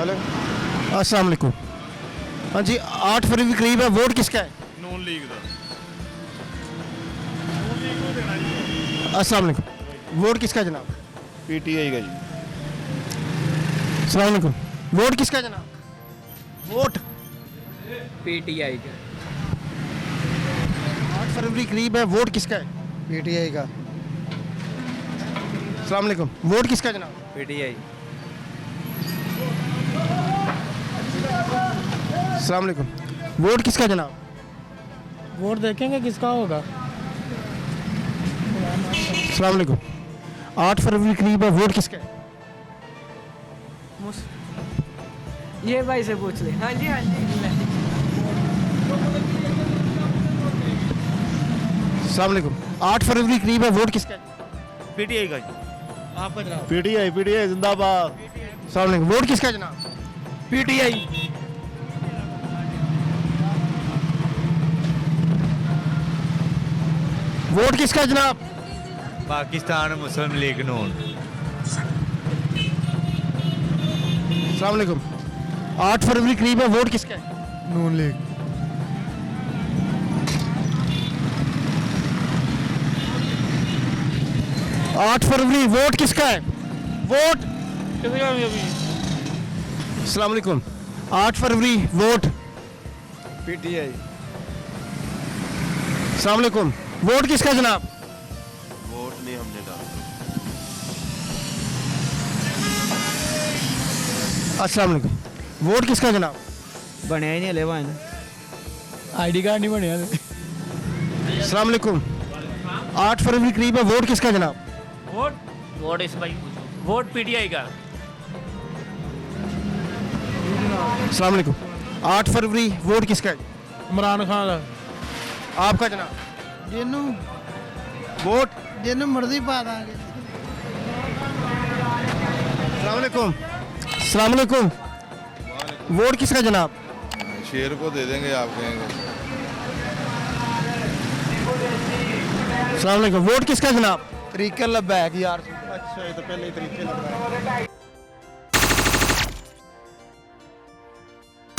Hello. अस्सलाम वालेकुम। हाँ जी, 8 फरवरी के करीब है, वोट किसका है? नॉन लीग का अस्सलाम वालेकुम। वोट किसका है जनाब? पीटीआई का जी। अस्सलाम वालेकुम। वोट किसका है जनाब? वोट पीटीआई का। 8 फरवरी करीब है, वोट किसका है? पीटीआई का। अस्सलाम वालेकुम। वोट किसका है जनाब? पीटीआई। अस्सलाम वालेकुम। वोट किसका है जनाब? वोट देखेंगे किसका होगा। अस्सलाम वालेकुम। 8 फरवरी करीब है, वोट किसका है? ये भाई से पूछ ले। हाँ जी हाँ जी। अस्सलाम वालेकुम। 8 फरवरी करीब है, वोट किसका है? पीटीआई का जी। आपका जनाब? पीटीआई जिंदाबाद। अस्सलाम वालेकुम। वोट किसका है जनाब? पीटीआई। वोट किसका है जनाब? पाकिस्तान मुस्लिम लीग नून। अस्सलाम वालेकुम। 8 फरवरी करीब है, वोट किसका है? नून लीग। आठ फरवरी वोट किसका है? वोट अस्सलाम वालेकुम। 8 फरवरी वोट पीटीआई। अस्सलाम वालेकुम। वोट किसका है जनाब? वोट नहीं हमने डाला। अस्सलाम वालेकुम। वोट किसका है जनाब? बनया ही नहीं हले भाई। आईडी कार्ड नहीं बनया। अस्सलाम वालेकुम। 8 फरवरी करीब है, वोट किसका है जनाब? वोट इस भाई वोट पीटीआई का। अस्सलाम वालेकुम। 8 फरवरी वोट किसका है? इमरान खान का। आपका जनाब? जिन्नू वोट जिन्नू मर्जी पा देंगे। अस्सलाम वालेकुम। अस्सलाम वालेकुम। वोट किसका जनाब? शेर को दे देंगे आप कहेंगे। अस्सलाम वालेकुम। वोट किसका जनाब? तरीके लब्बैक यार। अच्छा ये तो पहले ही तरीके लब्बैक।